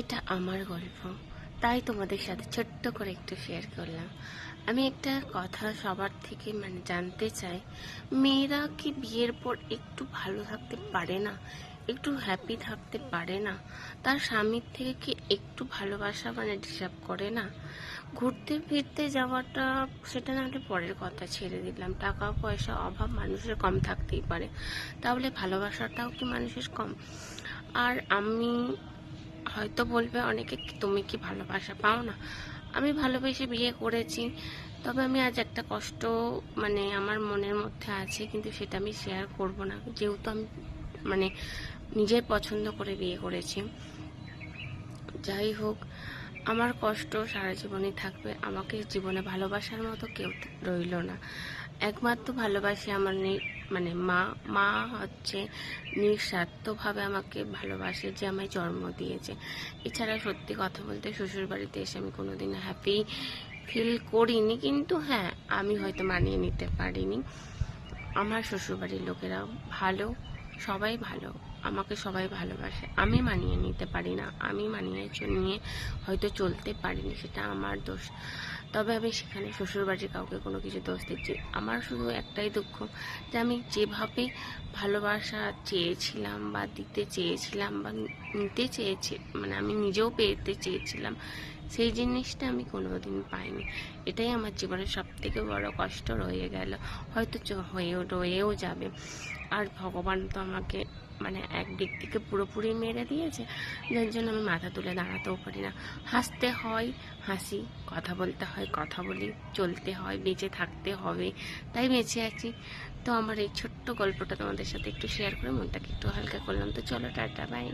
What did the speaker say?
এটা আমার গল্প, তাই তোমাদের সাথে ছোট্ট করে একটু শেয়ার করলাম। আমি একটা কথা সবার থেকে জানতে চাই, মেয়েরা কি বিয়ের পর একটু ভালো থাকতে পারে না, একটু হ্যাপি থাকতে পারে না? তার স্বামীর থেকে কি একটু ভালোবাসা ডিজার্ভ করে না? ঘুরতে ফিরতে যাওয়াটা সেটা না হলে পরের কথা, ছেড়ে দিলাম। টাকা পয়সা অভাব মানুষের কম থাকতেই পারে, তাহলে ভালোবাসাটাও কি মানুষের কম? আর আমি হয়তো বলবে অনেকে, তুমি কি ভালোবাসা পাও না? আমি ভালোবেসে বিয়ে করেছি, তবে আমি আজ একটা কষ্ট আমার মনের মধ্যে আছে, কিন্তু সেটা আমি শেয়ার করব না, যেহেতু আমি মানে নিজের পছন্দ করে বিয়ে করেছি। যাই হোক, আমার কষ্ট সারা জীবনই থাকবে। আমাকে জীবনে ভালোবাসার মতো কেউ রইল না। একমাত্র ভালোবাসি আমার মা। মা হচ্ছে নিঃস্বার্থভাবে আমাকে ভালোবাসে, যে আমায় জন্ম দিয়েছে। এছাড়া সত্যি কথা বলতে শ্বশুর বাড়িতে এসে আমি কোনোদিন হ্যাপি ফিল করিনি, কিন্তু হ্যাঁ, আমি হয়তো মানিয়ে নিতে পারিনি। আমার শ্বশুরবাড়ির লোকেরা ভালো, সবাই ভালো, আমাকে সবাই ভালোবাসে। আমি মানিয়ে নিতে পারি না, আমি মানিয়ে নিয়ে হয়তো চলতে পারিনি, সেটা আমার দোষ। তবে আমি সেখানে শ্বশুরবাড়ির কাউকে কোনো কিছু দোষ দিচ্ছি। আমার শুধু একটাই দুঃখ, যে আমি যেভাবে ভালোবাসা চেয়েছিলাম বা দিতে চেয়েছিলাম বা নিতে চেয়েছি, আমি নিজেও পেতে চেয়েছিলাম, সেই জিনিসটা আমি কোনোদিন পাইনি। এটাই আমার জীবনের সব থেকে বড় কষ্ট রয়ে গেল, হয়তো রয়েও যাবে। আর ভগবান তো আমাকে একদিক থেকে পুরোপুরি মেরে দিয়েছে, যার জন্য আমি মাথা তুলে দাঁড়াতেও পারি না। হাসতে হয় হাসি, কথা বলতে হয় কথা বলি, চলতে হয়, বেঁচে থাকতে হবে, তাই বেঁচে আছি। তো আমার এই ছোট্ট গল্পটা তোমাদের সাথে একটু শেয়ার করে মনটাকে একটু হালকা করলাম। তো চলো, টাটা, বাই।